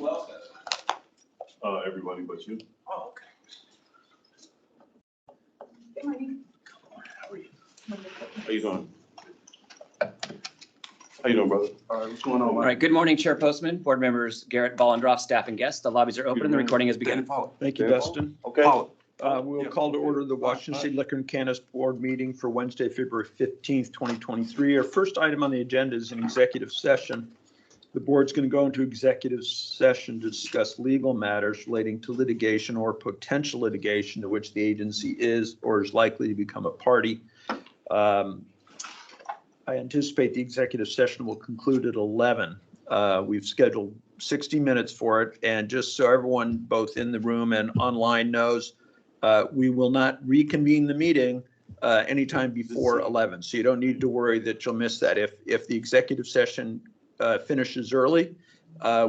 Who else has it? Everybody but you. Oh, okay. Good morning. How are you? How you doing? How you doing, brother? All right, what's going on, All Mike? right, good morning, Chair Postman, board members, Garrett, Ballendroff, staff and guests. The lobbies are open and the recording has begun. Thank you, Dan Dustin. Okay. We'll call to order the Washington State Liquor and Cannabis Board meeting for Wednesday, February 15th, 2023. Our first item on the agenda is an executive session. The board's going to go into executive session to discuss legal matters relating to litigation or potential litigation to which the agency is or is likely to become a party. I anticipate the executive session will conclude at 11. We've scheduled 60 minutes for it. And just so everyone, both in the room and online knows, we will not reconvene the meeting anytime before 11. So you don't need to worry that you'll miss that. If the executive session finishes early,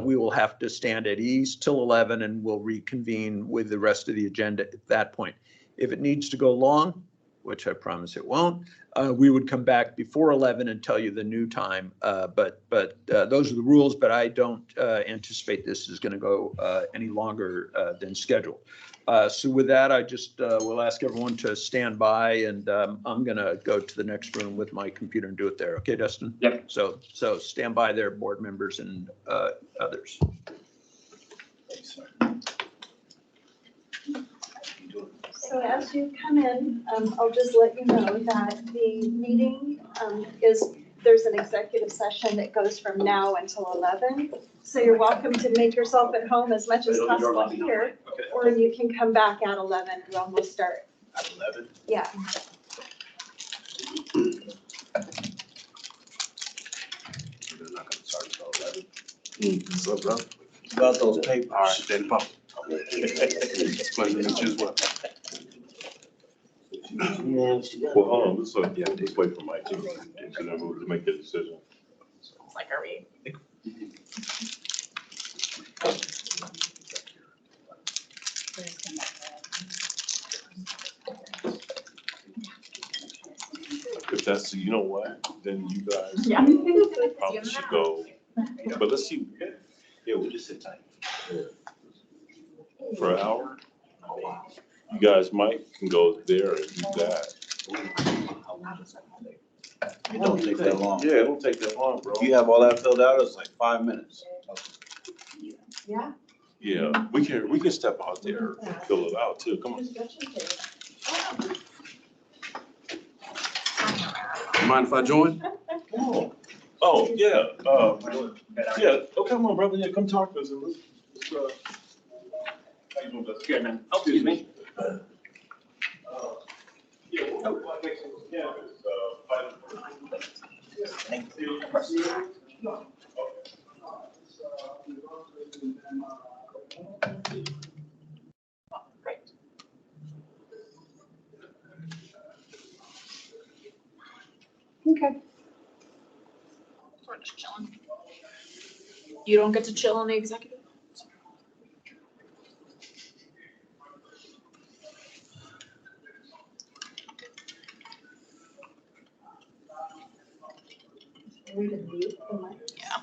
we will have to stand at ease till 11 and we'll reconvene with the rest of the agenda at that point. If it needs to go long, which I promise it won't, we would come back before 11 and tell you the new time. But those are the rules, but I don't anticipate this is going to go any longer than scheduled. So with that, I just will ask everyone to stand by, and I'm going to go to the next room with my computer and do it there. Okay, Dustin? Yep. So stand by there, board members and others. So as you come in, I'll just let you know that the meeting there's an executive session that goes from now until 11. So you're welcome to make yourself at home as much as possible here, Okay. or you can come back at 11 and we'll start. At 11? Yeah. They're not gonna start until 11. What's up, bro? About those papers. All right, then, Pop. Pleasure to meet you as well. Well, hold on, let's wait for Mike to make the decision. Like, are we? If that's, you know what, then you guys Yeah. probably should go, but let's see, Yeah, we'll just sit tight. for an hour. You guys might can go there and do that. It don't take that long. Yeah, it don't take that long, bro. You have all that filled out, it's like 5 minutes. Yeah. Yeah, we can step out there and fill it out too, come on. Mind if I join? Oh, yeah, yeah, oh, come on, brother, yeah, come talk to us. How you doing, brother? Good, man. Oh, excuse me. Okay. We're just chilling. You don't get to chill on the executive? We can mute the mic. Yeah.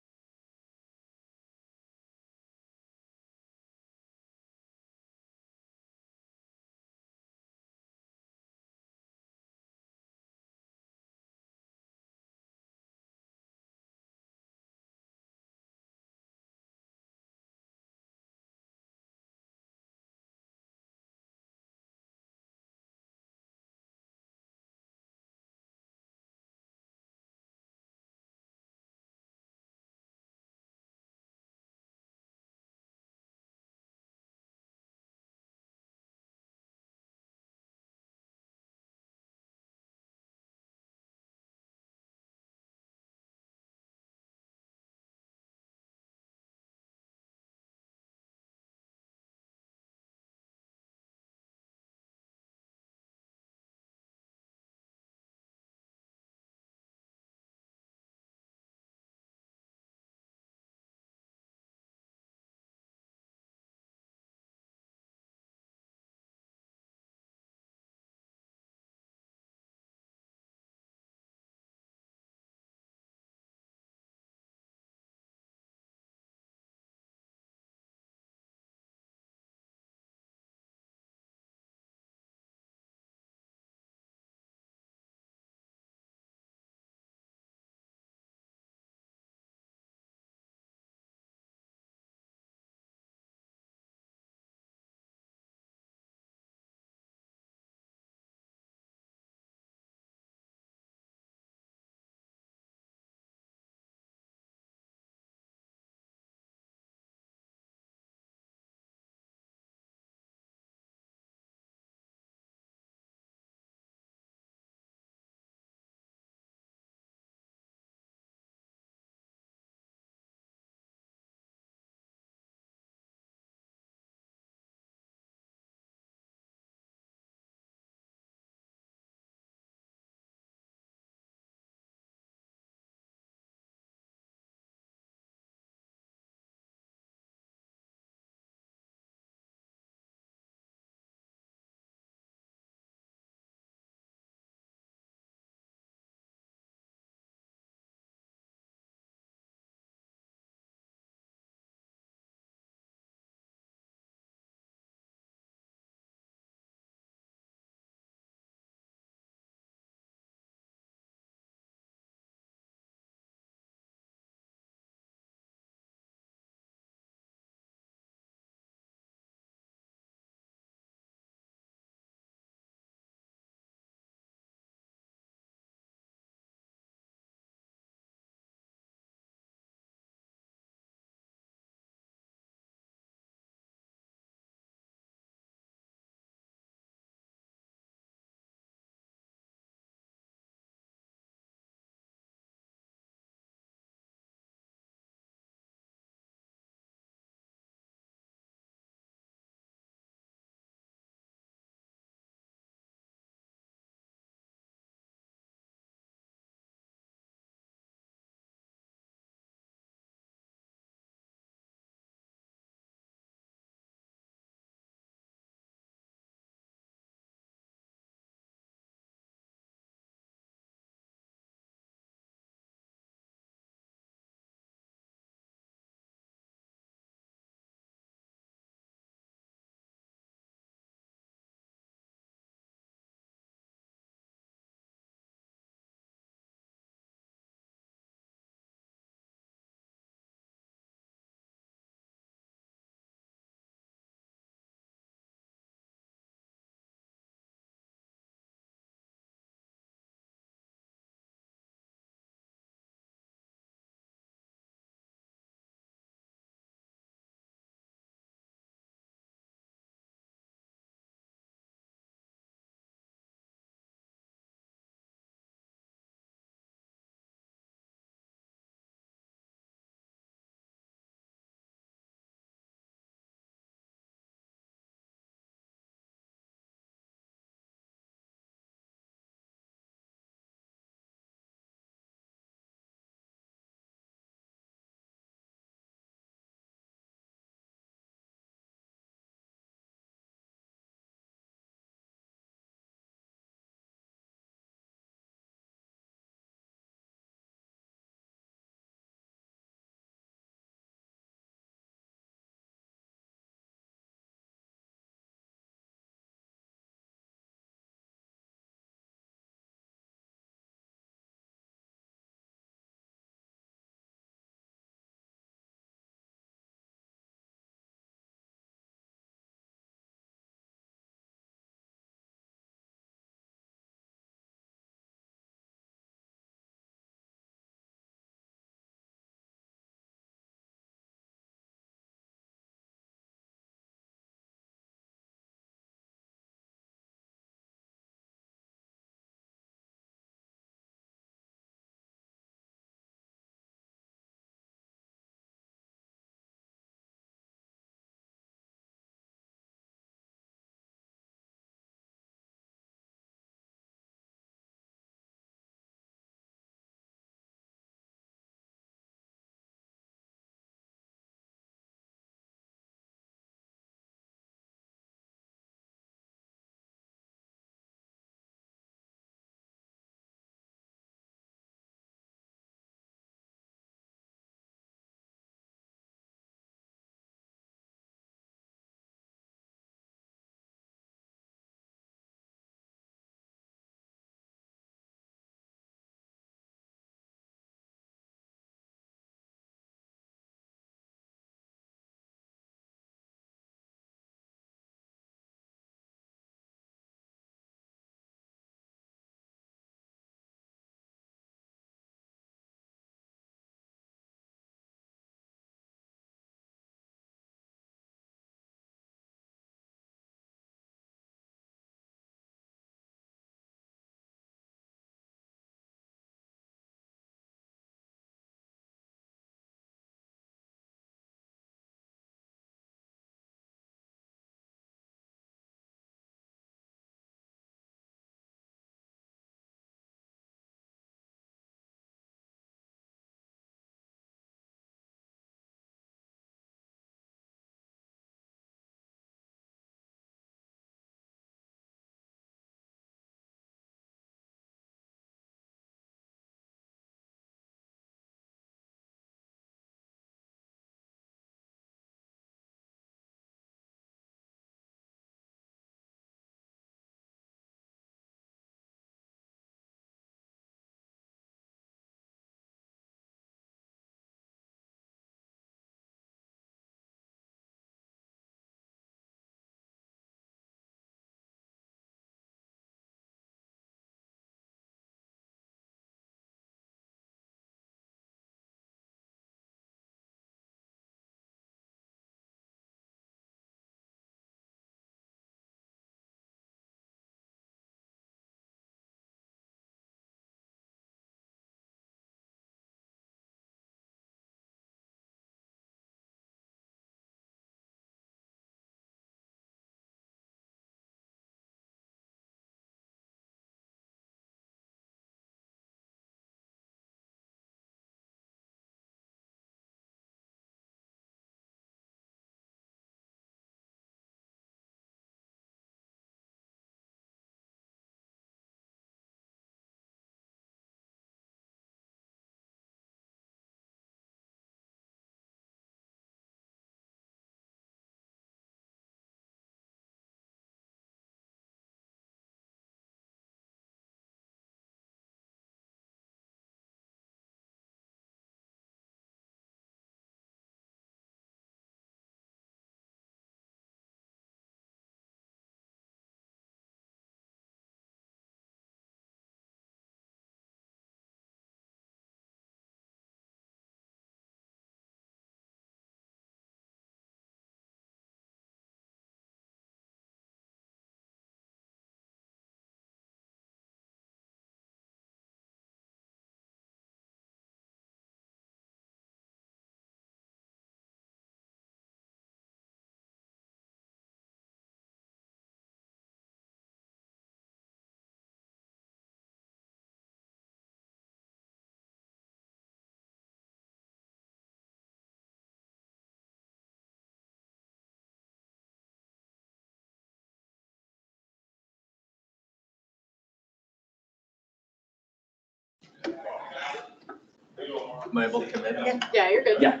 Am I able to come in? Yeah, you're good. Yeah.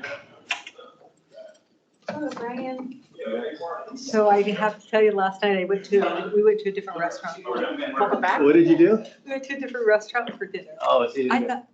Oh, Brian. So I have to tell you, last night we went to a different restaurant. Welcome back. What did you do? We went to a different restaurant for dinner. Oh, it's I thought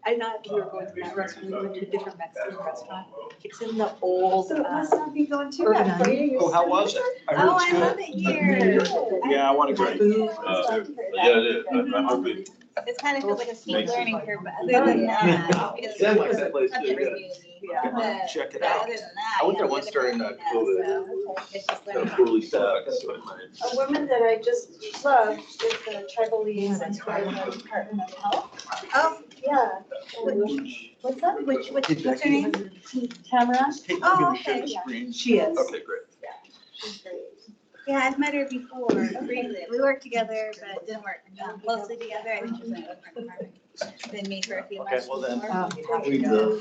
we were going to that restaurant. We went to a different Mexican restaurant. It's in the old, So it must not be going too bad for you. Oh, how was it? I heard Oh, it's I good. love it here. Yeah, I want to the go. food. Yeah, it is. I hope it. It's kind of feels like a steep Makes it- learning curve, but other than that, it's Sounds like that place such is a good. community. Yeah. But Check it but out. other than that, I went you there know, once the during different COVID. now, so it's just Kind learning. of poorly Uh, sucks. A woman that I just love is the tribal liaison for the Department of Health. Oh, Yeah. What's that? what's her name? Tamara? Hey, you Oh, gonna share okay. the screen? She is. Okay, great. She's great. Yeah, I've met her before, briefly. We worked together, but it didn't work closely together. I think she was in a different department than me for a few Okay, months well then. before. We go.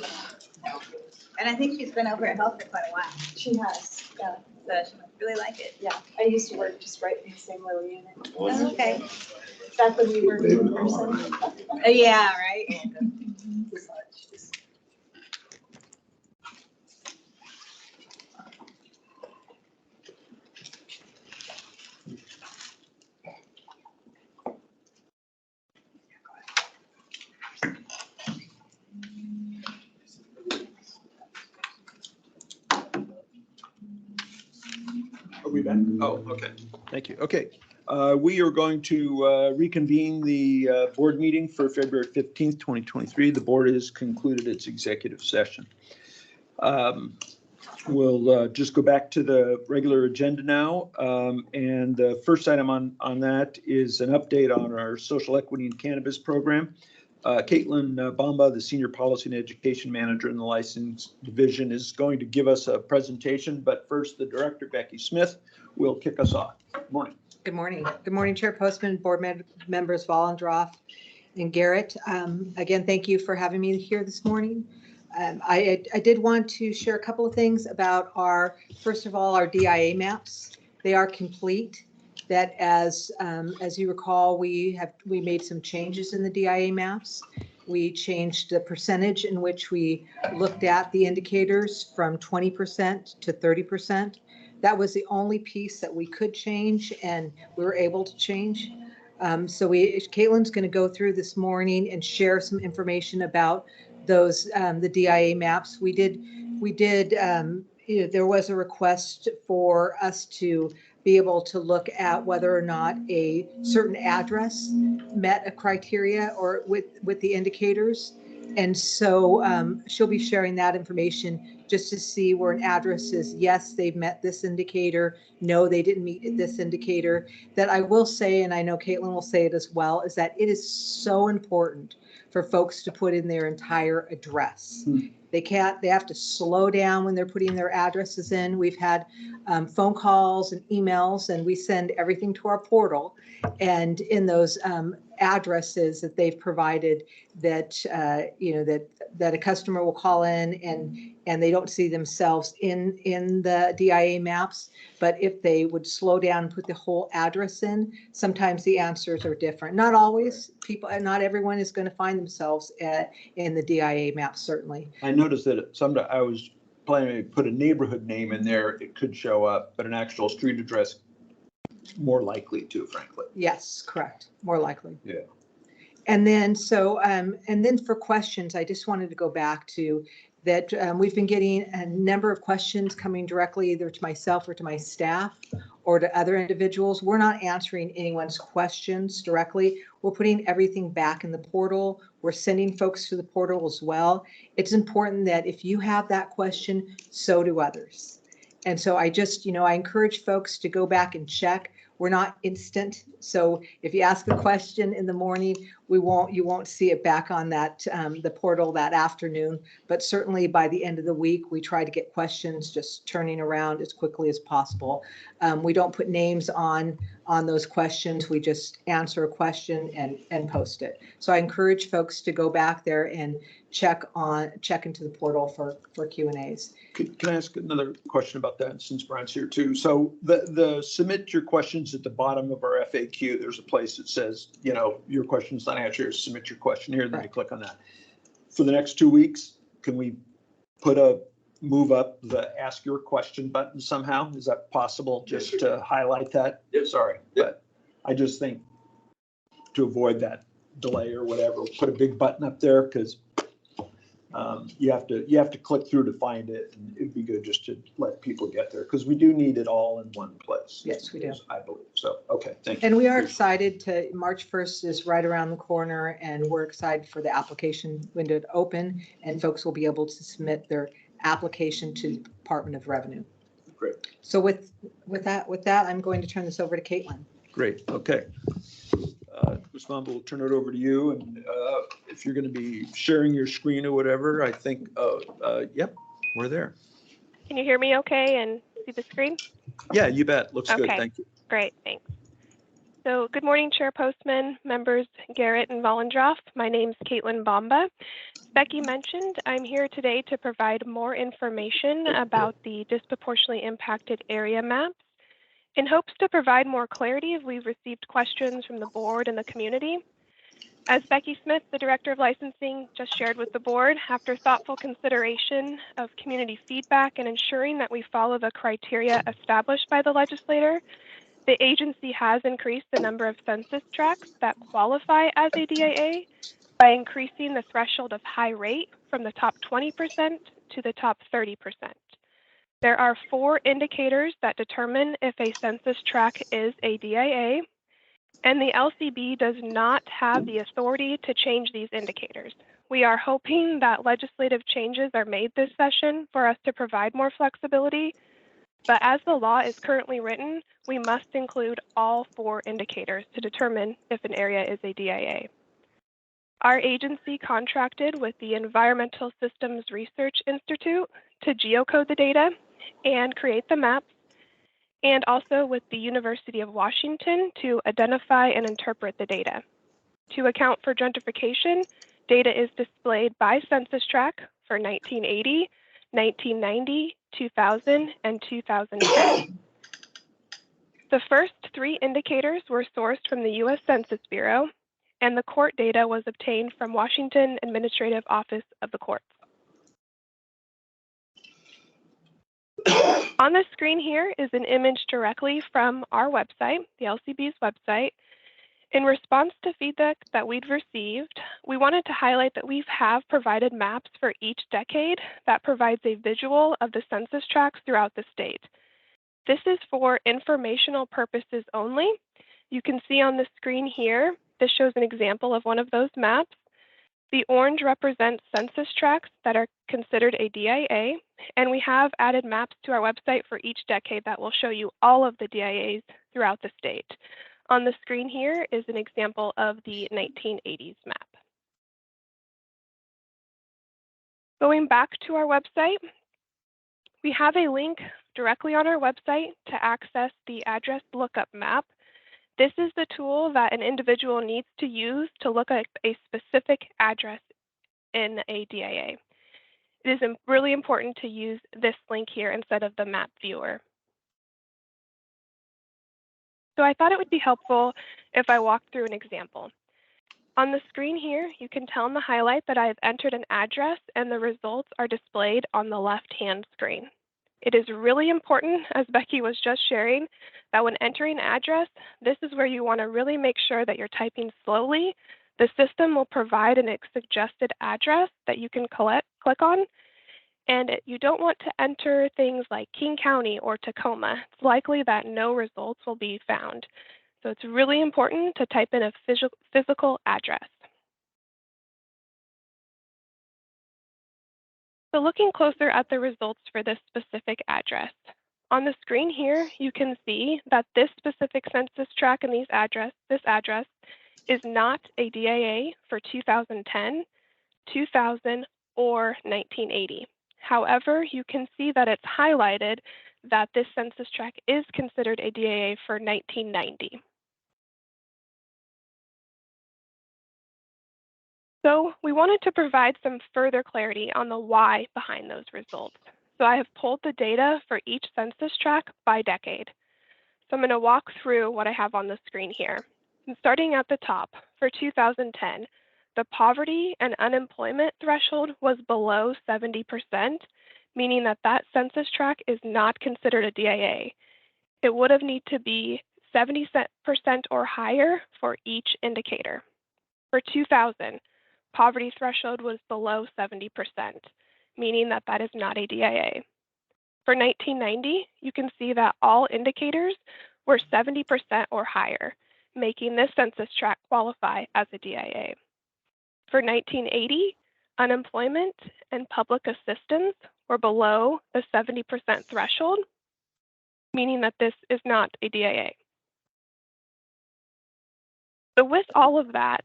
And I think she's been over at Health for quite a while, She has, yeah. so she must really like it. Yeah, I used to work just right in the same little unit. Oh, okay. Back when we worked in person. Yeah, right? Are we back? Oh, okay. Thank you. Okay. We are going to reconvene the board meeting for February 15th, 2023. The board has concluded its executive session. We'll just go back to the regular agenda now. And the first item on that is an update on our social equity and cannabis program. Caitlin Bamba, the Senior Policy and Education Manager in the License Division, is going to give us a presentation, but first the Director, Becky Smith, will kick us off. Good morning. Good morning. Good morning, Chair Postman, Board Members Vollendroff and Garrett. Again, thank you for having me here this morning. I did want to share a couple of things about first of all, our DIA maps. They are complete. That as you recall, we made some changes in the DIA maps. We changed the percentage in which we looked at the indicators from 20% to 30%. That was the only piece that we could change and we were able to change. So Caitlin's going to go through this morning and share some information about those, the DIA maps. We did, there was a request for us to be able to look at whether or not a certain address met a criteria or with the indicators. And so she'll be sharing that information just to see where an address is, yes, they've met this indicator, no, they didn't meet this indicator. That I will say, and I know Caitlin will say it as well, is that it is so important for folks to put in their entire address. They have to slow down when they're putting their addresses in. We've had phone calls and emails, and we send everything to our portal. And in those addresses that they've provided, that that a customer will call in and they don't see themselves in the DIA maps. But if they would slow down and put the whole address in, sometimes the answers are different. Not always. Not everyone is going to find themselves in the DIA maps, certainly. I noticed that sometimes I was planning to put a neighborhood name in there, it could show up, but an actual street address, more likely to, frankly. Yes, correct. More likely. Yeah. And then for questions, I just wanted to go back to that. We've been getting a number of questions coming directly either to myself or to my staff or to other individuals. We're not answering anyone's questions directly. We're putting everything back in the portal. We're sending folks to the portal as well. It's important that if you have that question, so do others. And so I just, I encourage folks to go back and check. We're not instant. So if you ask a question in the morning, you won't see it back on that, the portal that afternoon. But certainly by the end of the week, we try to get questions just turning around as quickly as possible. We don't put names on those questions. We just answer a question and post it. So I encourage folks to go back there and check into the portal for Q&As. Can I ask another question about that since Brian's here too? So the submit your questions at the bottom of our FAQ, there's a place that says, your question's not answered, submit your question here, then you click on that. For the next 2 weeks, can we move up the ask your question button somehow? Is that possible? Yes, Just to highlight that? Sorry, but I just think to avoid that delay or whatever, put a big button up there because you have to click through to find it. And it'd be good just to let people get there because we do need it all in one place. Yes, we do. I believe. So, okay, thank you. And we are excited to, March 1st is right around the corner, and we're excited for the application window to open, and folks will be able to submit their application to the Department of Revenue. Great. So with that, I'm going to turn this over to Caitlin. Great, okay. Ms. Mumble, we'll turn it over to you, and if you're going to be sharing your screen or whatever, I think, yep, we're there. Can you hear me okay and see the screen? Yeah, you bet. Looks good. Okay. Thank you. Great, thanks. So good morning, Chair Postman, members Garrett and Vollendroff. My name's Caitlin Bomba. As Becky mentioned, I'm here today to provide more information about the disproportionately impacted area maps. In hopes to provide more clarity, we've received questions from the board and the community. As Becky Smith, the Director of Licensing, just shared with the board, after thoughtful consideration of community feedback and ensuring that we follow the criteria established by the legislator, the agency has increased the number of census tracts that qualify as a DAA by increasing the threshold of high rate from the top 20% to the top 30%. There are 4 indicators that determine if a census tract is a DIA, and the LCB does not have the authority to change these indicators. We are hoping that legislative changes are made this session for us to provide more flexibility, but as the law is currently written, we must include all 4 indicators to determine if an area is a DIA. Our agency contracted with the Environmental Systems Research Institute to geocode the data and create the maps, and also with the University of Washington to identify and interpret the data. To account for gentrification, data is displayed by census tract for 1980, 1990, 2000, and 2010. The first 3 indicators were sourced from the U.S. Census Bureau, and the court data was obtained from Washington Administrative Office of the Courts. On the screen here is an image directly from our website, the LCB's website. In response to feedback that we'd received, we wanted to highlight that we have provided maps for each decade that provides a visual of the census tracts throughout the state. This is for informational purposes only. You can see on the screen here, this shows an example of one of those maps. The orange represents census tracts that are considered a DIA, and we have added maps to our website for each decade that will show you all of the DIAs throughout the state. On the screen here is an example of the 1980s map. Going back to our website, we have a link directly on our website to access the address lookup map. This is the tool that an individual needs to use to look at a specific address in a DIA. It is really important to use this link here instead of the map viewer. So I thought it would be helpful if I walk through an example. On the screen here, you can tell in the highlight that I have entered an address and the results are displayed on the left-hand screen. It is really important, as Becky was just sharing, that when entering an address, this is where you want to really make sure that you're typing slowly. The system will provide a suggested address that you can click on, and you don't want to enter things like King County or Tacoma. It's likely that no results will be found. So it's really important to type in a physical address. So looking closer at the results for this specific address. On the screen here, you can see that this specific census tract and this address is not a DIA for 2010, 2000, or 1980. However, you can see that it's highlighted that this census tract is considered a DIA for 1990. So we wanted to provide some further clarity on the why behind those results. So I have pulled the data for each census tract by decade. So I'm going to walk through what I have on the screen here. And starting at the top, for 2010, the poverty and unemployment threshold was below 70%, meaning that that census tract is not considered a DIA. It would have need to be 70% or higher for each indicator. For 2000, poverty threshold was below 70%, meaning that that is not a DIA. For 1990, you can see that all indicators were 70% or higher, making this census tract qualify as a DIA. For 1980, unemployment and public assistance were below the 70% threshold, meaning that this is not a DIA. So with all of that,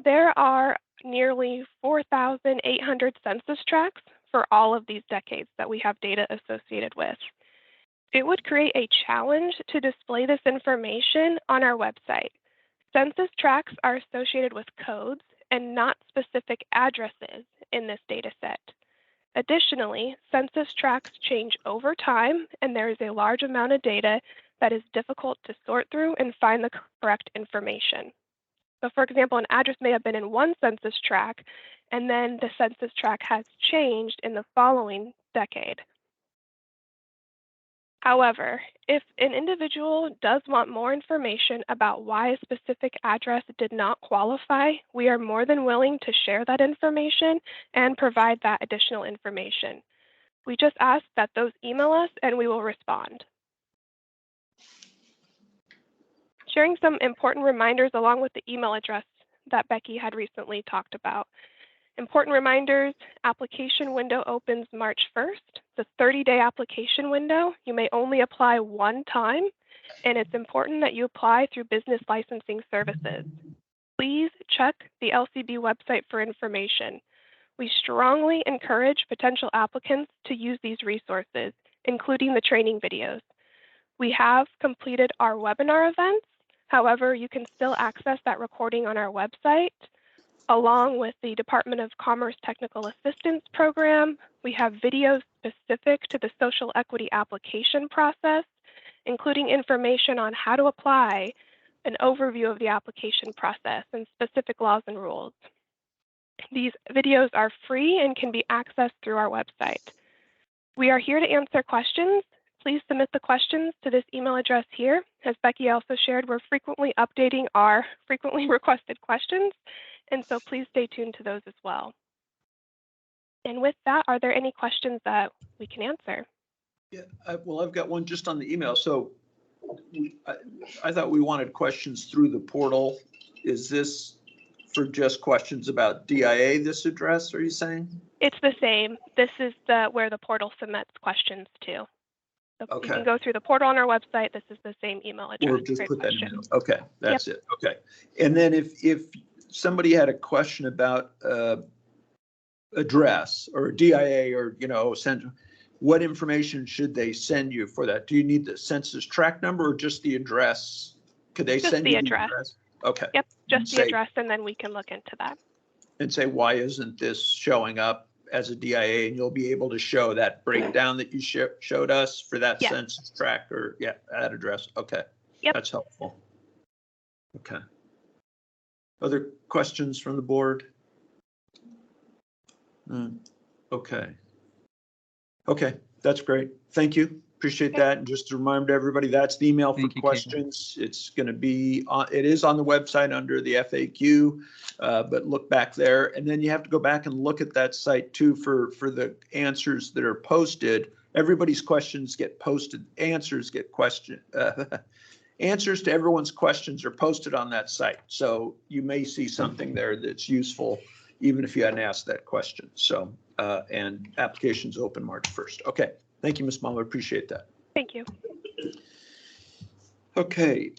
there are nearly 4,800 census tracts for all of these decades that we have data associated with. It would create a challenge to display this information on our website. Census tracts are associated with codes and not specific addresses in this data set. Additionally, census tracts change over time, and there is a large amount of data that is difficult to sort through and find the correct information. So for example, an address may have been in one census tract, and then the census tract has changed in the following decade. However, if an individual does want more information about why a specific address did not qualify, we are more than willing to share that information and provide that additional information. We just ask that those email us and we will respond. Sharing some important reminders along with the email address that Becky had recently talked about. Important reminders, application window opens March 1st. It's a 30-day application window. You may only apply one time, and it's important that you apply through business licensing services. Please check the LCB website for information. We strongly encourage potential applicants to use these resources, including the training videos. We have completed our webinar events. However, you can still access that recording on our website. Along with the Department of Commerce Technical Assistance Program, we have videos specific to the social equity application process, including information on how to apply, an overview of the application process, and specific laws and rules. These videos are free and can be accessed through our website. We are here to answer questions. Please submit the questions to this email address here. As Becky also shared, we're frequently updating our frequently requested questions, and so please stay tuned to those as well. And with that, are there any questions that we can answer? Yeah, well, I've got one just on the email. So I thought we wanted questions through the portal. Is this for just questions about DIA, this address, are you saying? It's the same. This is where the portal submits questions to. So Okay. You can go through the portal on our website. This is the same email address. Or just Great put that in. question. Okay, that's it. Okay. And then if somebody had a question about address or DIA or, what information should they send you for that? Do you need the census tract number or just the address? Could they Just send the you address. the address? Okay. Yep, And just the say- address, and then we can look into that. And say, why isn't this showing up as a DIA? And you'll be able to show that breakdown that you showed us for that Yes. census tract or, that address. Okay. Yep. That's helpful. Okay. Other questions from the board? Okay. Okay, that's great. Thank you. Appreciate that. And just a reminder to everybody, that's the email for Thank you, Kate. questions. It's going to be, it is on the website under the FAQ, but look back there. And then you have to go back and look at that site too for the answers that are posted. Everybody's questions get posted, answers get questioned. Answers to everyone's questions are posted on that site. So you may see something there that's useful, even if you hadn't asked that question. So, and applications open March 1st. Okay. Thank you, Ms. Muller. Appreciate that. Thank you. Okay.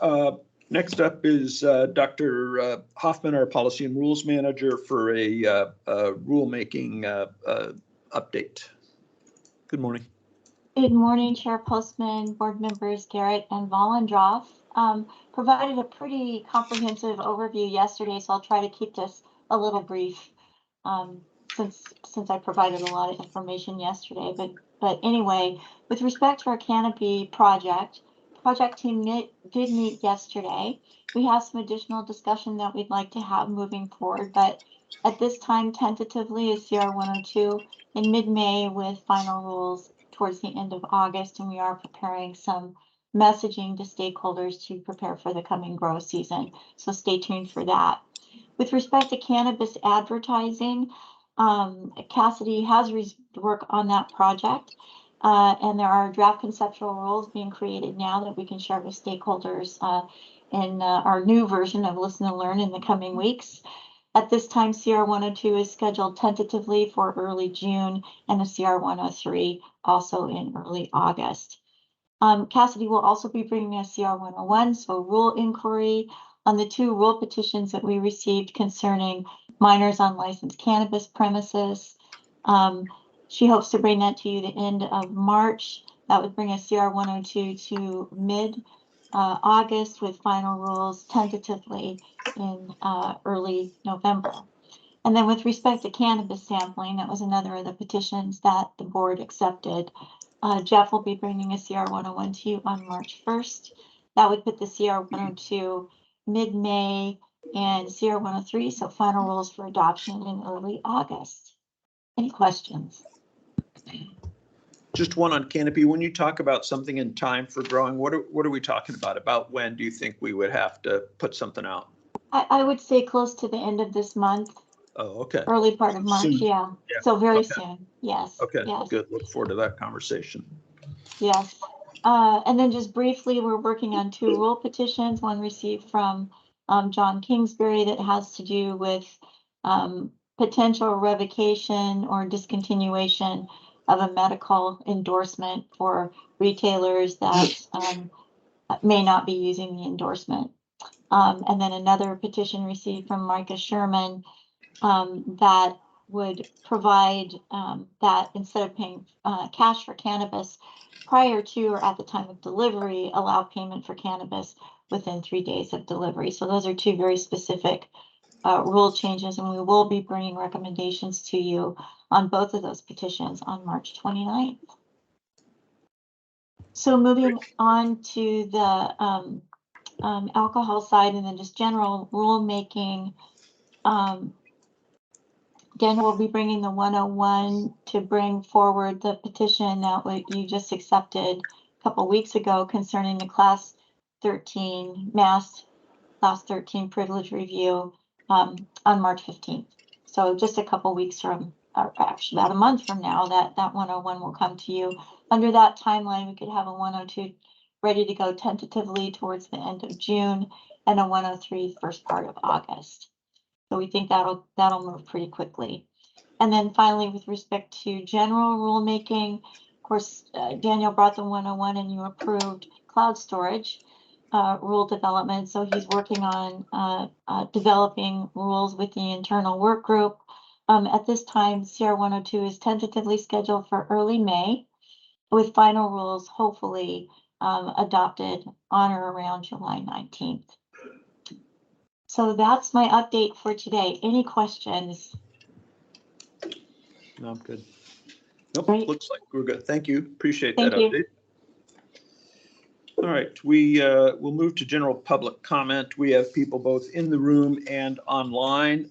Next up is Dr. Hoffman, our Policy and Rules Manager, for a rulemaking update. Good morning. Good morning, Chair Postman, board members Garrett and Vollendroff. Provided a pretty comprehensive overview yesterday, so I'll try to keep this a little brief since I provided a lot of information yesterday. But anyway, with respect to our Canopy project team did meet yesterday. We have some additional discussion that we'd like to have moving forward, but At this time, tentatively is CR 102 in mid-May with final rules towards the end of August, and we are preparing some messaging to stakeholders to prepare for the coming grow season. So stay tuned for that. With respect to cannabis advertising, Cassidy has worked on that project, and there are draft conceptual rules being created now that we can share with stakeholders in our new version of Listen and Learn in the coming weeks. At this time, CR 102 is scheduled tentatively for early June, and the CR 103 also in early August. Cassidy will also be bringing a CR 101, so rule inquiry on the 2 rule petitions that we received concerning minors on licensed cannabis premises. She hopes to bring that to you the end of March. That would bring a CR 102 to mid August with final rules tentatively in early November. And then with respect to cannabis sampling, that was another of the petitions that the board accepted. Jeff will be bringing a CR 101 to you on March 1st. That would put the CR 102 mid-May and CR 103, so final rules for adoption in early August. Any questions? Just one on canopy. When you talk about something in time for growing, what are we talking about? About when do you think we would have to put something out? I would say close to the end of this month. Oh, okay. Early part of March, Soon. yeah. Yeah. So very Okay. soon, yes. Okay, yes. good. Look forward to that conversation. Yes. And then just briefly, we're working on 2 rule petitions, one received from John Kingsbury that has to do with potential revocation or discontinuation of a medical endorsement for retailers that may not be using the endorsement. And then another petition received from Micah Sherman that would provide that instead of paying cash for cannabis prior to or at the time of delivery, allow payment for cannabis within 3 days of delivery. So those are 2 very specific rule changes, and we will be bringing recommendations to you on both of those petitions on March 29th. So moving on to the alcohol side and then just general rulemaking. Daniel will be bringing the 101 to bring forward the petition that you just accepted a couple weeks ago concerning the Class 13 Class 13 privilege review on March 15th. So just a couple weeks from, or actually about a month from now, that 101 will come to you. Under that timeline, we could have a 102 ready to go tentatively towards the end of June and a 103 first part of August. So we think that'll move pretty quickly. And then finally, with respect to general rulemaking, of course, Daniel brought the 101 and you approved cloud storage rule development. So he's working on developing rules with the internal work group. At this time, CR 102 is tentatively scheduled for early May, with final rules hopefully adopted on or around July 19th. So that's my update for today. Any questions? No, I'm good. Nope, Great. looks like we're good. Thank you. Appreciate Thank that you. update. All right, we'll move to general public comment. We have people both in the room and online.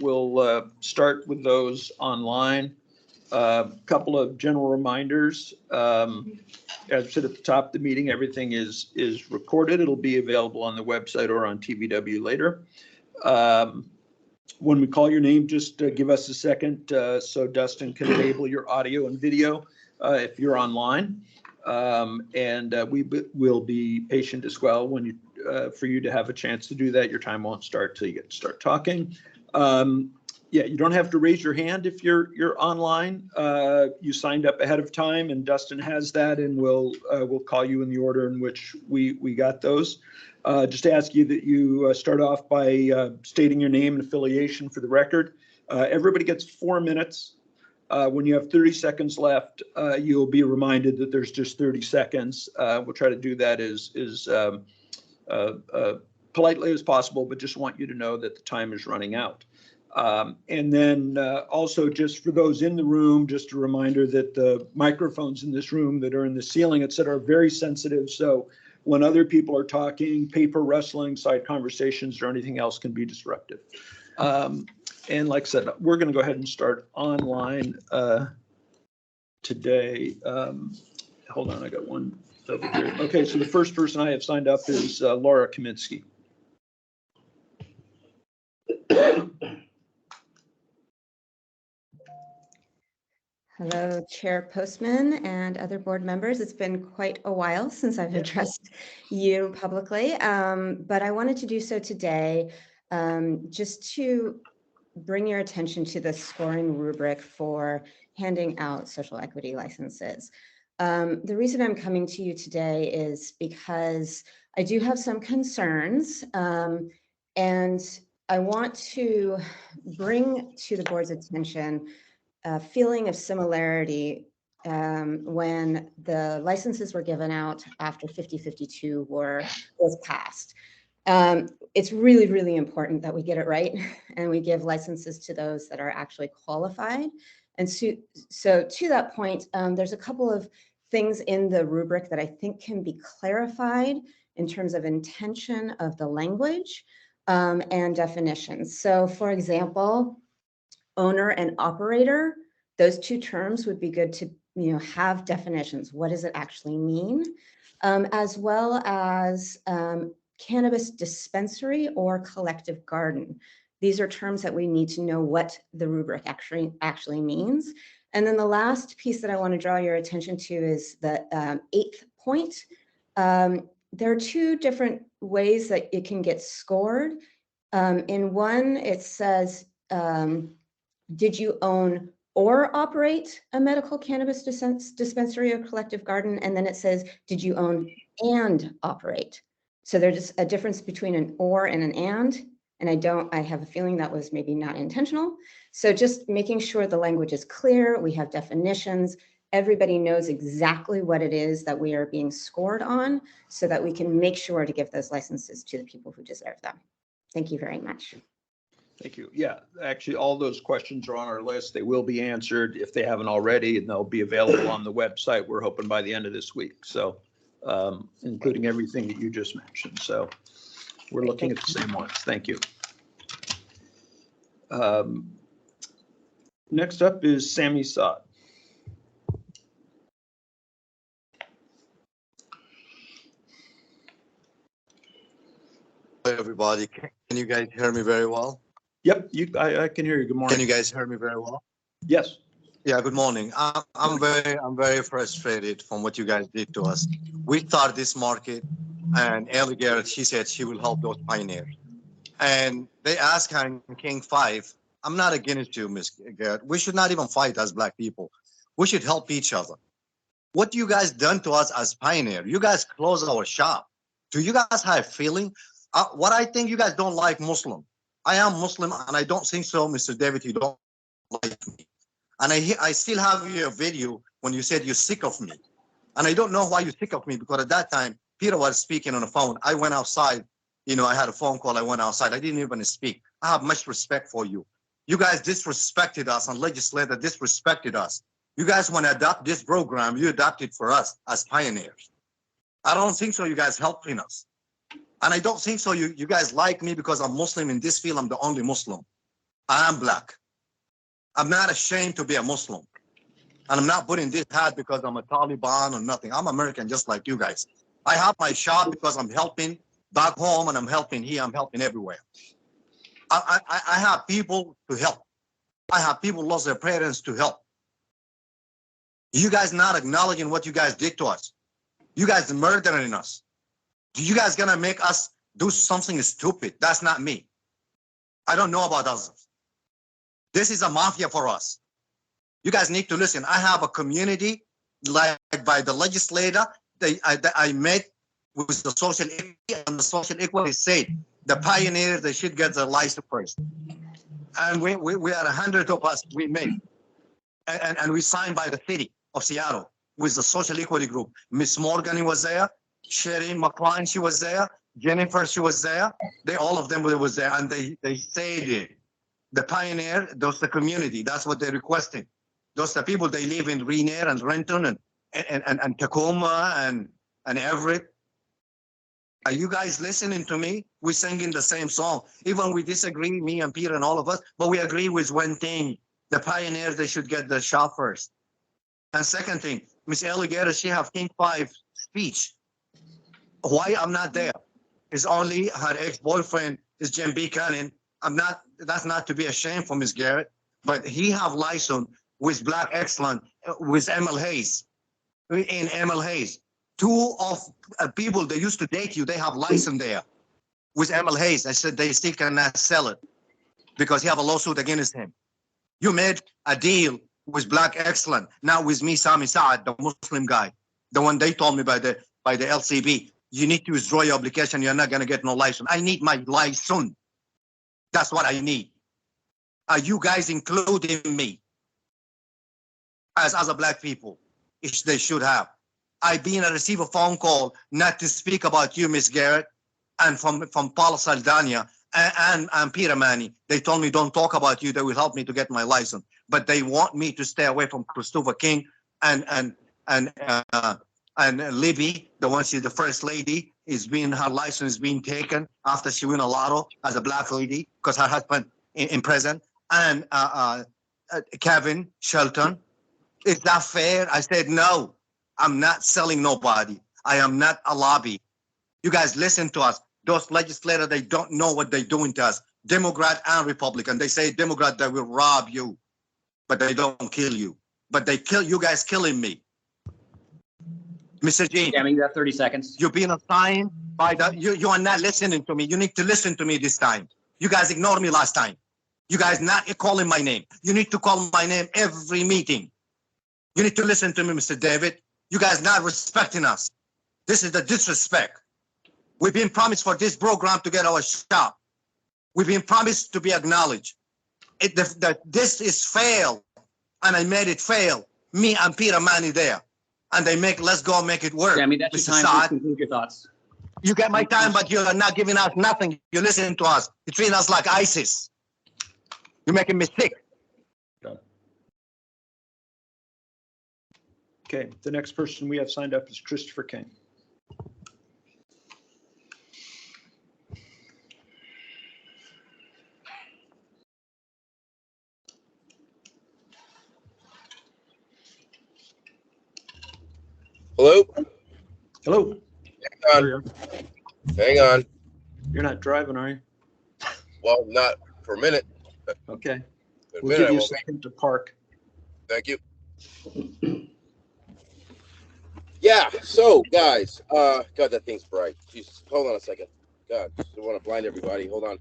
We'll start with those online. Couple of general reminders. As I said at the top of the meeting, everything is recorded. It'll be available on the website or on TVW later. When we call your name, just give us a second so Dustin can enable your audio and video if you're online. And we will be patient as well when you for you to have a chance to do that. Your time won't start till you get to start talking. Yeah, you don't have to raise your hand if you're online. You signed up ahead of time, and Dustin has that, and we'll call you in the order in which we got those. Just ask you that you start off by stating your name and affiliation for the record. Everybody gets 4 minutes. When you have 30 seconds left, you'll be reminded that there's just 30 seconds. We'll try to do that as politely as possible, but just want you to know that the time is running out. And then also just for those in the room, just a reminder that the microphones in this room that are in the ceiling, et cetera, are very sensitive. So when other people are talking, paper rustling, side conversations, or anything else can be disruptive. And like I said, we're going to go ahead and start online today. Hold on, I got one over here. Okay, so the first person I have signed up is Laura Kaminsky. Hello, Chair Postman and other board members. It's been quite a while since I've addressed you publicly, but I wanted to do so today just to bring your attention to the scoring rubric for handing out social equity licenses. The reason I'm coming to you today is because I do have some concerns, and I want to bring to the board's attention a feeling of similarity when the licenses were given out after 5052 was passed. It's really, really important that we get it right and we give licenses to those that are actually qualified. And so to that point, there's a couple of things in the rubric that I think can be clarified in terms of intention of the language and definitions. So for example, owner and operator, those two terms would be good to have definitions. What does it actually mean? As well as cannabis dispensary or collective garden. These are terms that we need to know what the rubric actually means. And then the last piece that I want to draw your attention to is the 8th point. There are two different ways that it can get scored. In one, it says, did you own or operate a medical cannabis dispensary or collective garden? And then it says, did you own and operate? So there's a difference between an or and an and I have a feeling that was maybe not intentional. So just making sure the language is clear, we have definitions, everybody knows exactly what it is that we are being scored on so that we can make sure to give those licenses to the people who deserve them. Thank you very much. Thank you. Yeah, actually, all those questions are on our list. They will be answered if they haven't already, and they'll be available on the website. We're hoping by the end of this week. So, including everything that you just mentioned. So we're looking at the same ones. Thank you. Next up is Sammy Saad. Hi, everybody. Can you guys hear me very well? Yep, I can hear you. Good morning. Can you guys hear me very well? Yes. Yeah, good morning. I'm very frustrated from what you guys did to us. We started this market, and Ellie Garrett, she said she will help those pioneers. And they asked her in King 5, I'm not against you, Miss Garrett. We should not even fight as Black people. We should help each other. What you guys done to us as pioneers? You guys closed our shop. Do you guys have a feeling? What I think you guys don't like Muslim. I am Muslim, and I don't think so, Mr. David, you don't like me. And I still have your video when you said you're sick of me. And I don't know why you're sick of me, because at that time, Peter was speaking on the phone. I went outside. I had a phone call. I went outside. I didn't even speak. I have much respect for you. You guys disrespected us, and legislator disrespected us. You guys want to adopt this program, you adopted for us as pioneers. I don't think so you guys helping us. And I don't think so you guys like me because I'm Muslim in this field. I'm the only Muslim. I am Black. I'm not ashamed to be a Muslim. And I'm not putting this hat because I'm a Taliban or nothing. I'm American just like you guys. I have my shop because I'm helping back home, and I'm helping here. I'm helping everywhere. I have people to help. I have people lost their parents to help. You guys not acknowledging what you guys did to us. You guys murdering us. You guys gonna make us do something stupid? That's not me. I don't know about others. This is a mafia for us. You guys need to listen. I have a community like by the legislator. I met with the social equity, and the social equity said the pioneers, they should get the license first. And we are 100 of us we met, and we signed by the city of Seattle with the social equity group. Miss Morgan was there. Sherry McCline, she was there. Jennifer, she was there. All of them was there, and they said the pioneer, those the community. That's what they're requesting. Those the people, they live in Rainier and Renton and Tacoma and Everett. Are you guys listening to me? We're singing the same song. Even we disagree, me and Peter and all of us, but we agree with one thing. The pioneers, they should get the shot first. And second thing, Miss Alligator, she have King 5 speech. Why I'm not there? It's only her ex-boyfriend is Jim Buchanan. That's not to be ashamed for Miss Garrett, but he have license with Black Excellent, with Emil Hayes, in Emil Hayes. Two of people that used to date you, they have license there with Emil Hayes. I said they still cannot sell it because he have a lawsuit against him. You made a deal with Black Excellent, now with me, Sami Saad, the Muslim guy, the one they told me by the LCB. You need to withdraw your application. You're not gonna get no license. I need my license. That's what I need. Are you guys including me as other Black people? They should have. I been a receive a phone call not to speak about you, Miss Garrett, and from Paula Saldana and Peter Manny. They told me don't talk about you. They will help me to get my license, but they want me to stay away from Christopher King and Libby, the one she's the first lady, her license is being taken after she win a lotto as a Black lady because her husband in prison, and Kevin Shelton. Is that fair? I said no. I'm not selling nobody. I am not a lobby. You guys listen to us. Those legislators, they don't know what they're doing to us. Democrat and Republican. They say Democrat, they will rob you, but they don't kill you. But they kill you guys killing me. Mr. Gene. Damn, you got 30 seconds. You're being assigned by you are not listening to me. You need to listen to me this time. You guys ignored me last time. You guys not calling my name. You need to call my name every meeting. You need to listen to me, Mr. David. You guys not respecting us. This is the disrespect. We've been promised for this program to get our shot. We've been promised to be acknowledged. This is fail, and I made it fail. Me and Peter Manny there, and let's go make it work. Damn, that's your time to conclude your thoughts. You get my time, but you're not giving us nothing. You're listening to us. You're treating us like ISIS. You're making me sick. Okay, the next person we have signed up is Christopher King. Hello? Hello. Hang on. Hang on. You're not driving, are you? Well, not for a minute. Okay. For a We'll minute, give I you a won't second to park. Thank you. Yeah, so guys, God, that thing's bright. Jesus, hold on a second. God, I don't want to blind everybody. Hold on.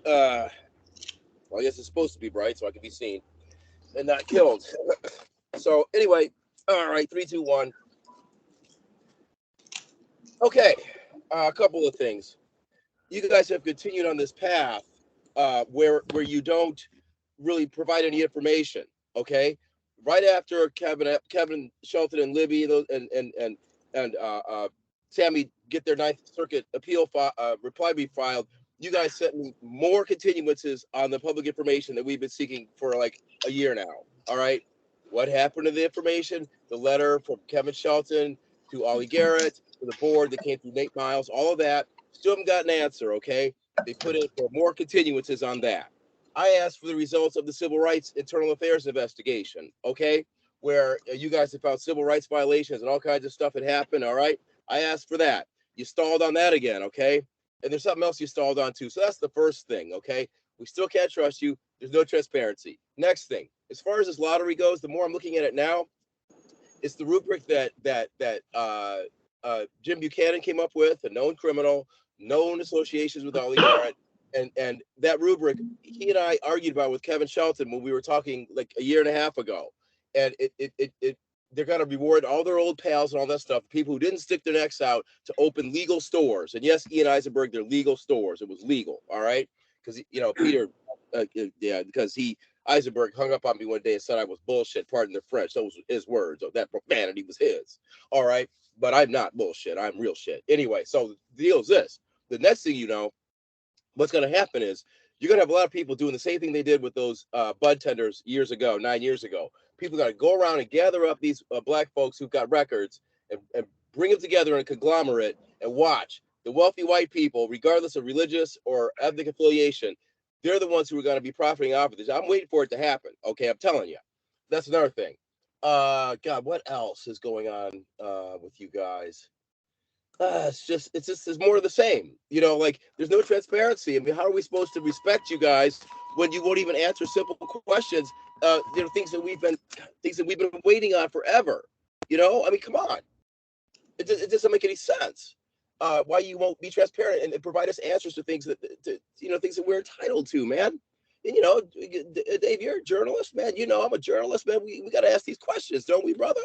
Well, I guess it's supposed to be bright so I can be seen and not killed. So anyway, all right, 3, 2, 1. Okay, a couple of things. You guys have continued on this path where you don't really provide any information. Okay, right after Kevin Shelton and Libby and Sammy get their Ninth Circuit appeal reply brief filed, you guys sent me more continuances on the public information that we've been seeking for like a year now. All right, what happened to the information? The letter from Kevin Shelton to Ollie Garrett to the board that came through Nate Miles, all of that. Still haven't got an answer. Okay, they put in for more continuances on that. I asked for the results of the Civil Rights Internal Affairs investigation, okay, where you guys have found civil rights violations and all kinds of stuff had happened, all right? I asked for that. You stalled on that again, okay? And there's something else you stalled on too. So that's the first thing, okay? We still can't trust you. There's no transparency. Next thing, as far as this lottery goes, the more I'm looking at it now, it's the rubric that Jim Buchanan came up with, a known criminal, known associations with Ollie Garrett. And that rubric, he and I argued about with Kevin Shelton when we were talking like a year and a half ago. And they're going to reward all their old pals and all that stuff, people who didn't stick their necks out to open legal stores. And yes, Ian Eisenberg, they're legal stores. It was legal, all right? Because, Peter, because Eisenberg hung up on me one day and said I was bullshit, pardon the French. Those were his words. That profanity was his, all right? But I'm not bullshit. I'm real shit. Anyway, so the deal is this. The next thing you know, what's going to happen is you're going to have a lot of people doing the same thing they did with those bud tenders 9 years ago. People got to go around and gather up these black folks who've got records and bring them together in a conglomerate and watch. the wealthy white people, regardless of religious or ethnic affiliation, they're the ones who are going to be profiting off of this. I'm waiting for it to happen. Okay, I'm telling you. That's another thing. God, what else is going on with you guys? It's more of the same. You know, like there's no transparency. I mean, how are we supposed to respect you guys when you won't even answer simple questions? You know, things that we've been waiting on forever. You know, I mean, come on. It doesn't make any sense. Why you won't be transparent and provide us answers to things things that we're entitled to, man. And, you know, Dave, you're a journalist, man. You know, I'm a journalist, man. We got to ask these questions, don't we, brother?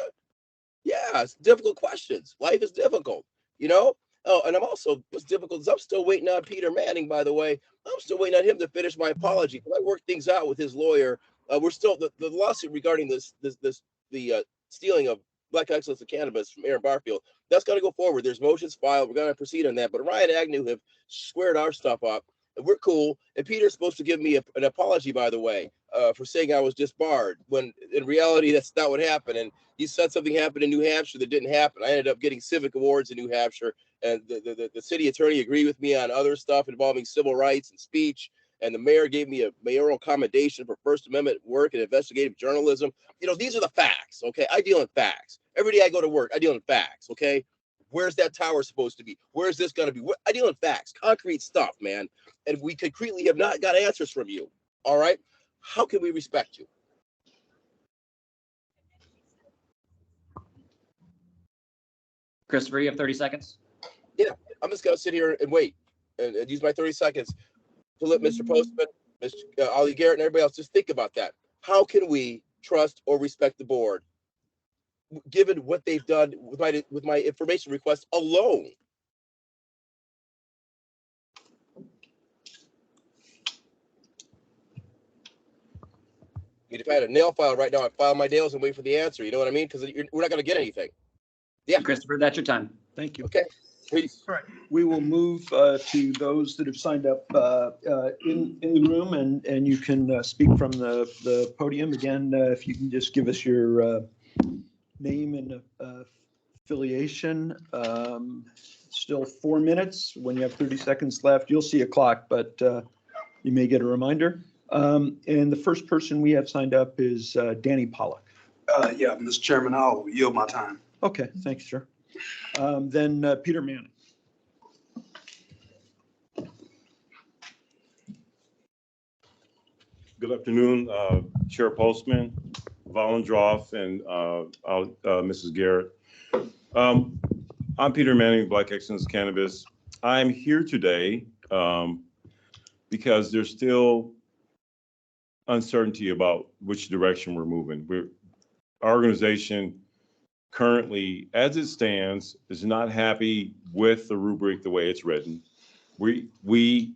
Yeah, it's difficult questions. Life is difficult, you know? Oh, and what's difficult is I'm still waiting on Peter Manning, by the way. I'm still waiting on him to finish my apology. I worked things out with his lawyer. We're still, the lawsuit regarding the stealing of Black excellence of cannabis from Aaron Barfield, that's got to go forward. There's motions filed. We're going to proceed on that. But Ryan Agnew have squared our stuff up. And we're cool. And Peter's supposed to give me an apology, by the way, for saying I was disbarred, when in reality, that's not what happened. And he said something happened in New Hampshire that didn't happen. I ended up getting civic awards in New Hampshire. And the city attorney agreed with me on other stuff involving civil rights and speech. And the mayor gave me a mayoral commendation for First Amendment work and investigative journalism. You know, these are the facts, okay? I deal in facts. Every day I go to work, I deal in facts, okay? Where's that tower supposed to be? Where's this going to be? I deal in facts, concrete stuff, man. And we concretely have not got answers from you, all right? How can we respect you? Christopher, you have 30 seconds. Yeah, I'm just going to sit here and wait and use my 30 seconds to let Mr. Postman, Mr. Ollie Garrett, and everybody else just think about that. How can we trust or respect the board, given what they've done with my information request alone? I mean, if I had a nail file right now, I'd file my nails and wait for the answer. You know what I mean? Because we're not going to get anything. Yeah. Christopher, that's your time. Thank you. Okay. Please. All right. We will move to those that have signed up in the room, and you can speak from the podium. Again, if you can just give us your name and affiliation. Still 4 minutes. When you have 30 seconds left, you'll see a clock, but you may get a reminder. And the first person we have signed up is Danny Pollock. Yeah, Mr. Chairman, I'll yield my time. Okay, thanks, sir. Then Peter Manning. Good afternoon, Chair Postman, Volendroff, and Mrs. Garrett. I'm Peter Manning, Black Excellence Cannabis. I'm here today because there's still uncertainty about which direction we're moving. Our organization currently, as it stands, is not happy with the rubric the way it's written. We've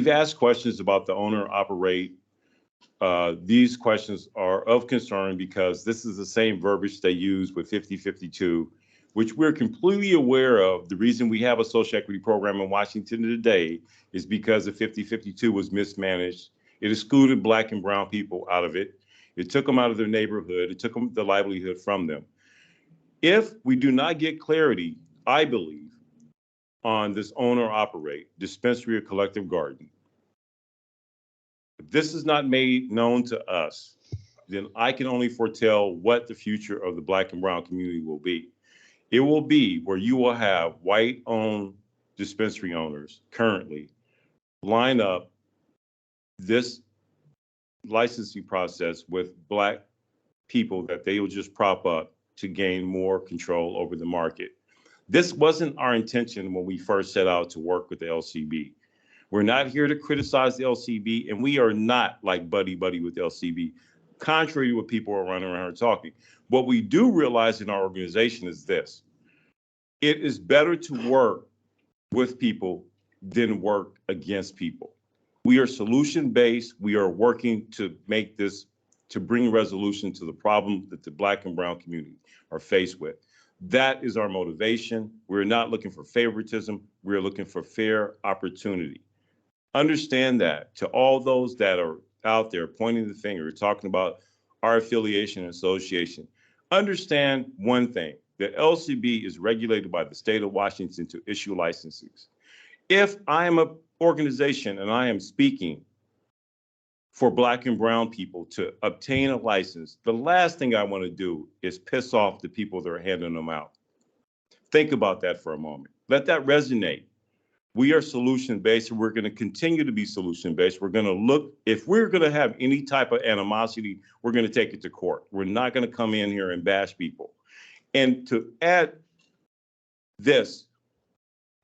asked questions about the owner operate. These questions are of concern because this is the same verbiage they use with 5052, which we're completely aware of. The reason we have a social equity program in Washington today is because the 5052 was mismanaged. It excluded Black and brown people out of it. It took them out of their neighborhood. It took them the livelihood from them. If we do not get clarity, I believe, on this owner operate dispensary or collective garden, if this is not made known to us, then I can only foretell what the future of the Black and brown community will be. It will be where you will have white-owned dispensary owners currently line up this licensing process with Black people that they will just prop up to gain more control over the market. This wasn't our intention when we first set out to work with the LCB. We're not here to criticize the LCB, and we are not like buddy-buddy with the LCB, contrary to what people are running around talking. What we do realize in our organization is this: it is better to work with people than work against people. We are solution-based. We are working to make this, to bring resolution to the problem that the Black and brown community are faced with. That is our motivation. We're not looking for favoritism. We're looking for fair opportunity. Understand that. To all those that are out there pointing the finger, talking about our affiliation and association, understand one thing. The LCB is regulated by the state of Washington to issue licenses. If I am an organization and I am speaking for Black and brown people to obtain a license, the last thing I want to do is piss off the people that are handing them out. Think about that for a moment. Let that resonate. We are solution-based, and we're going to continue to be solution-based. We're going to look, if we're going to have any type of animosity, we're going to take it to court. We're not going to come in here and bash people. And to add this,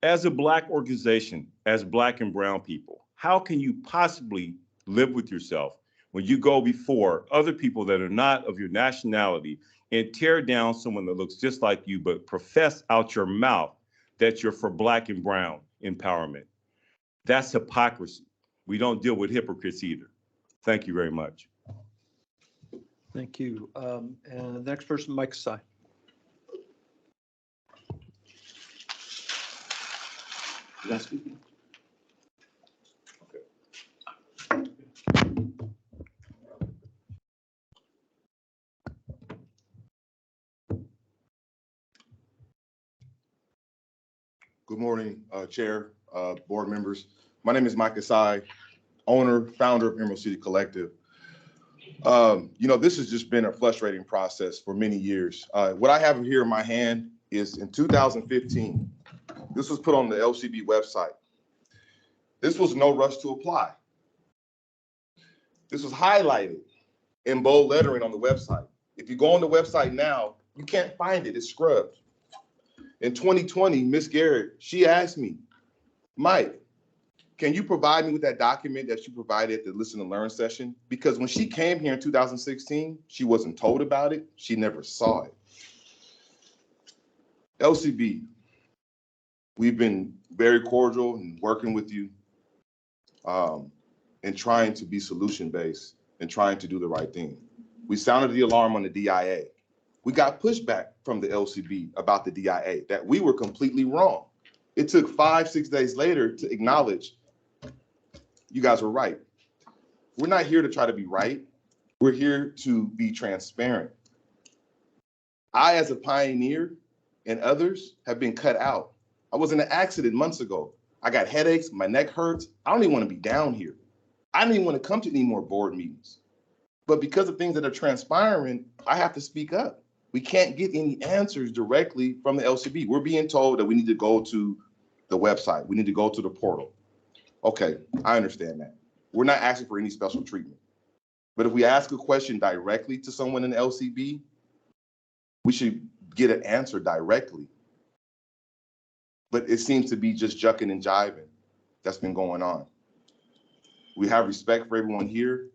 as a Black organization, as Black and brown people, how can you possibly live with yourself when you go before other people that are not of your nationality and tear down someone that looks just like you, but profess out your mouth that you're for Black and brown empowerment? That's hypocrisy. We don't deal with hypocrites either. Thank you very much. Thank you. And the next person, Mike Sy. Is that speaking? Good morning, Chair, board members. My name is Mike Asai, owner, founder of Emerald City Collective. This has just been a frustrating process for many years. What I have here in my hand is in 2015. This was put on the LCB website. This was no rush to apply. This was highlighted in bold lettering on the website. If you go on the website now, you can't find it, it's scrubbed. In 2020, Miss Garrett, she asked me, Mike, can you provide me with that document that you provided at the Listen and Learn session? Because when she came here in 2016, she wasn't told about it. She never saw it. LCB, we've been very cordial and working with you and trying to be solution-based and trying to do the right thing. We sounded the alarm on the DIA. We got pushback from the LCB about the DIA, that we were completely wrong. It took 5-6 days later to acknowledge you guys were right. We're not here to try to be right. We're here to be transparent. I, as a pioneer, and others have been cut out. I was in an accident months ago. I got headaches, my neck hurts. I don't even want to be down here. I don't even want to come to any more board meetings. But because of things that are transpiring, I have to speak up. We can't get any answers directly from the LCB. We're being told that we need to go to the website. We need to go to the portal. Okay, I understand that. We're not asking for any special treatment. But if we ask a question directly to someone in the LCB, we should get an answer directly. But it seems to be just jucking and jiving that's been going on. We have respect for everyone here,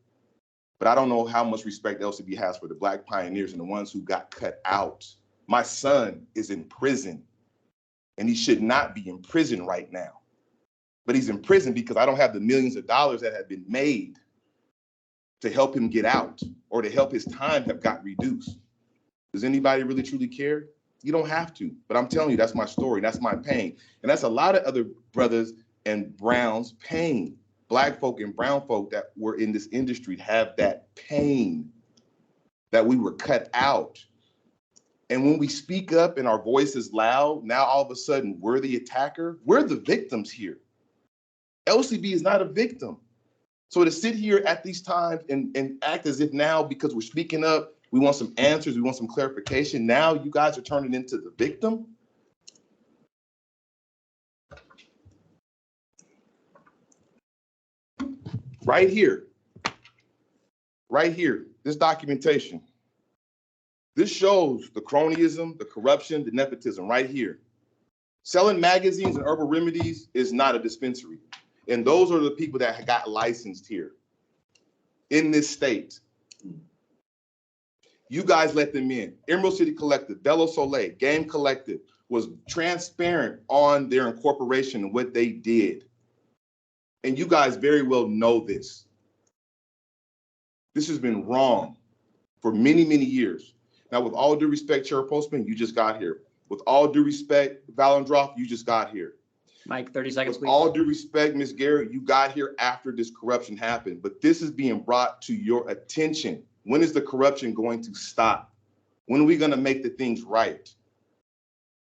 but I don't know how much respect LCB has for the Black pioneers and the ones who got cut out. My son is in prison, and he should not be in prison right now. But he's in prison because I don't have the millions of dollars that have been made to help him get out or to help his time have got reduced. Does anybody really truly care? You don't have to, but I'm telling you, that's my story, that's my pain. And that's a lot of other brothers and browns' pain. Black folk and brown folk that were in this industry have that pain that we were cut out. And when we speak up and our voice is loud, now all of a sudden we're the attacker. We're the victims here. LCB is not a victim. So to sit here at these times and act as if now, because we're speaking up, we want some answers, we want some clarification, now you guys are turning into the victim? Right here, this documentation. This shows the cronyism, the corruption, the nepotism right here. Selling magazines and herbal remedies is not a dispensary. And those are the people that got licensed here in this state. You guys let them in. Emerald City Collective, Bello Soleil, Game Collective was transparent on their incorporation and what they did. And you guys very well know this. This has been wrong for many, many years. Now, with all due respect, Chair Postman, you just got here. With all due respect, Valendroff, you just got here. Mike, 30 seconds, With please. all due respect, Ms. Garrett, you got here after this corruption happened, but this is being brought to your attention. When is the corruption going to stop? When are we going to make the things right?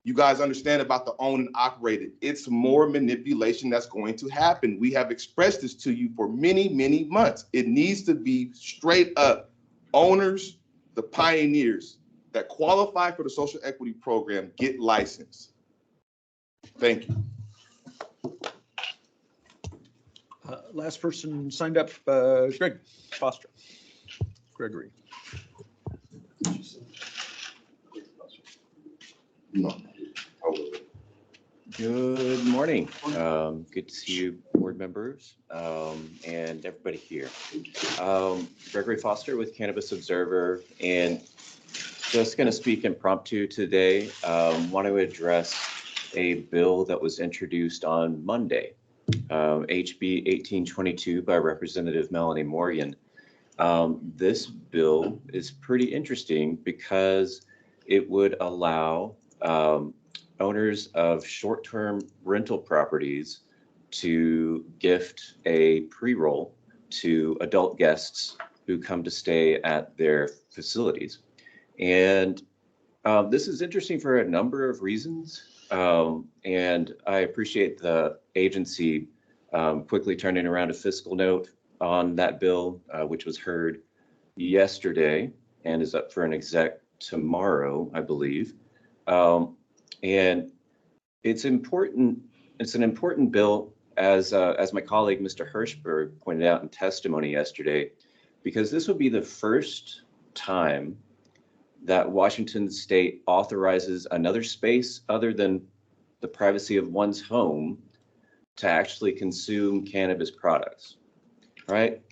You guys understand about the owned and operated. It's more manipulation that's going to happen. We have expressed this to you for many, many months. It needs to be straight up. Owners, the pioneers that qualify for the social equity program get licensed. Thank you. Last person signed up, Greg Foster. Gregory. Good morning. Good to see you, board members, and everybody here. Gregory Foster with Cannabis Observer, and just going to speak impromptu today. Want to address a bill that was introduced on Monday, HB 1822 by Representative Melanie Morgan. This bill is pretty interesting because it would allow owners of short-term rental properties to gift a pre-roll to adult guests who come to stay at their facilities. And this is interesting for a number of reasons. And I appreciate the agency quickly turning around a fiscal note on that bill, which was heard yesterday and is up for an exec tomorrow, I believe. And it's important. It's an important bill, as my colleague Mr. Hirschberg pointed out in testimony yesterday, because this would be the first time that Washington State authorizes another space other than the privacy of one's home to actually consume cannabis products. Right?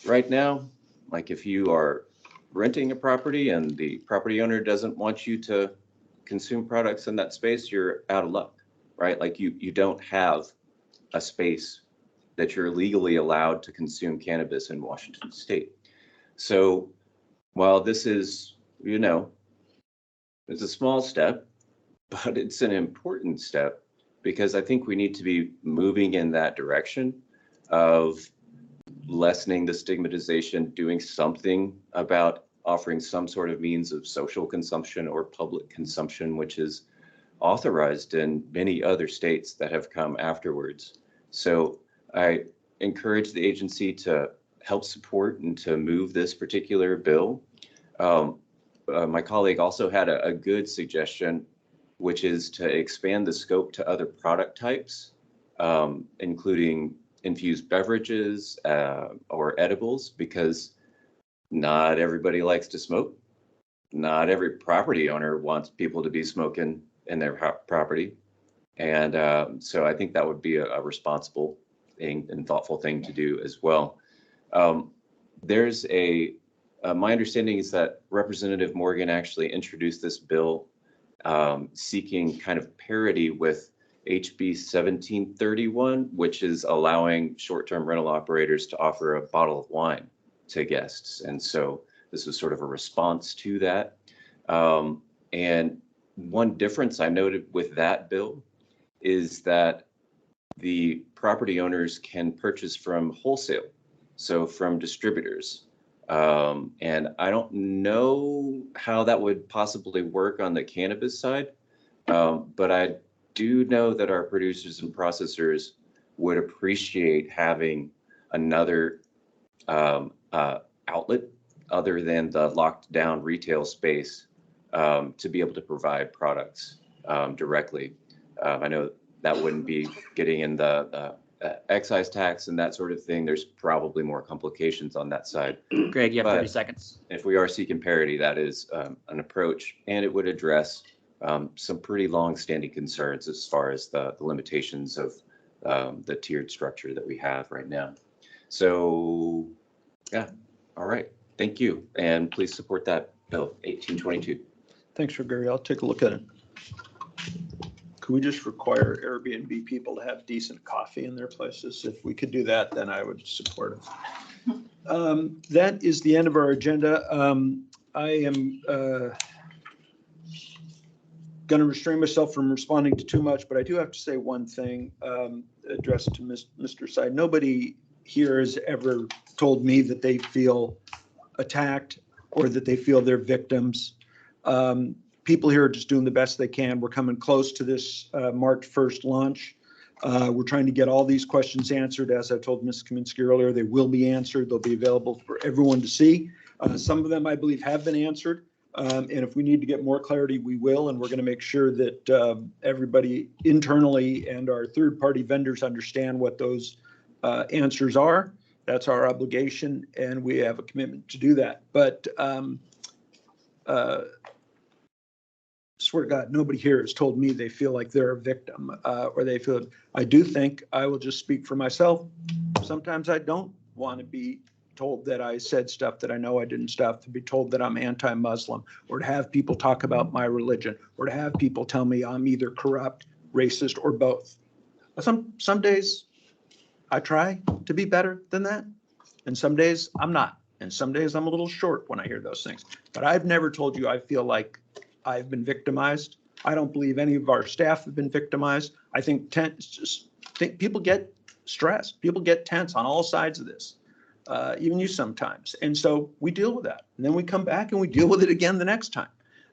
Right now, like if you are renting a property and the property owner doesn't want you to consume products in that space, you're out of luck, right? Like you don't have a space that you're legally allowed to consume cannabis in Washington State. So while this is, it's a small step, but it's an important step because I think we need to be moving in that direction of lessening the stigmatization, doing something about offering some sort of means of social consumption or public consumption, which is authorized in many other states that have come afterwards. So I encourage the agency to help support and to move this particular bill. My colleague also had a good suggestion, which is to expand the scope to other product types, including infused beverages or edibles, because not everybody likes to smoke. Not every property owner wants people to be smoking in their property. And so I think that would be a responsible thing and thoughtful thing to do as well. There's my understanding is that Representative Morgan actually introduced this bill seeking kind of parity with HB 1731, which is allowing short-term rental operators to offer a bottle of wine to guests. And so this was sort of a response to that. And one difference I noted with that bill is that the property owners can purchase from wholesale, so from distributors. And I don't know how that would possibly work on the cannabis side, but I do know that our producers and processors would appreciate having another outlet other than the locked down retail space to be able to provide products directly. I know that wouldn't be getting in the excise tax and that sort of thing. There's probably more complications on that side. Greg, you have 30 But seconds. if we are seeking parity, that is an approach, and it would address some pretty long-standing concerns as far as the limitations of the tiered structure that we have right now. So, yeah, all right. Thank you, and please support that bill, 1822. Thanks, Gary. I'll take a look at it. Could we just require Airbnb people to have decent coffee in their places? If we could do that, then I would support it. That is the end of our agenda. I am going to restrain myself from responding to too much, but I do have to say one thing addressed to Mr. Sy. Nobody here has ever told me that they feel attacked or that they feel they're victims. people here are just doing the best they can. We're coming close to this March 1st launch. We're trying to get all these questions answered. As I told Ms. Kaminsky earlier, they will be answered. They'll be available for everyone to see. Some of them, I believe, have been answered. And if we need to get more clarity, we will. And we're going to make sure that everybody internally and our third-party vendors understand what those answers are. That's our obligation, and we have a commitment to do that. But swear to God, nobody here has told me they feel like they're a victim or they feel. I do think, I will just speak for myself. Sometimes I don't want to be told that I said stuff that I know I didn't stuff, to be told that I'm anti-Muslim, or to have people talk about my religion, or to have people tell me I'm either corrupt, racist, or both. Some days I try to be better than that, and some days I'm not. And some days I'm a little short when I hear those things. But I've never told you I feel like I've been victimized. I don't believe any of our staff have been victimized. I think people get stressed. People get tense on all sides of this, even you sometimes. And so we deal with that. And then we come back and we deal with it again the next time.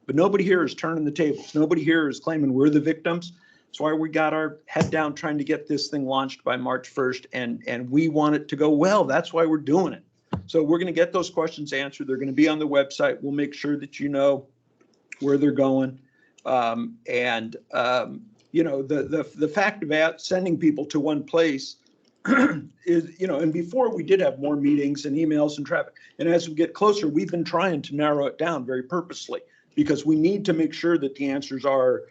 But nobody here is turning the tables. Nobody here is claiming we're the victims. That's why we got our head down trying to get this thing launched by March 1st. And we want it to go well. That's why we're doing it. So we're going to get those questions answered. They're going to be on the website. We'll make sure that you know where they're going. The fact about sending people to one place is, and before we did have more meetings and emails and traffic. And as we get closer, we've been trying to narrow it down very purposely, because we need to make sure that the answers are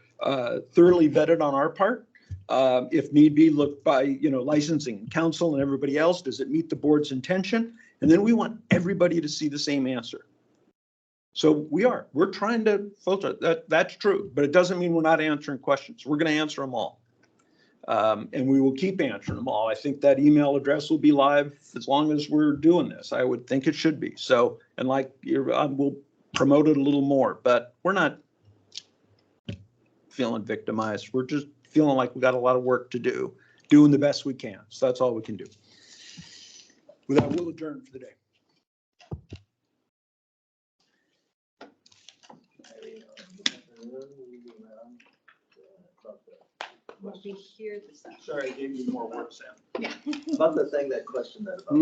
thoroughly vetted on our part. If need be, look by, licensing, council, and everybody else. Does it meet the board's intention? And then we want everybody to see the same answer. So we're trying to filter that. That's true, but it doesn't mean we're not answering questions. We're going to answer them all. And we will keep answering them all. I think that email address will be live as long as we're doing this. I would think it should be. So, and we'll promote it a little more, but we're not feeling victimized. We're just feeling like we got a lot of work to do, doing the best we can. So that's all we can do. With that, we'll adjourn for the day. We'll be here this afternoon. Sorry, I gave you more work, Sam. Yeah. About the thing, that question that about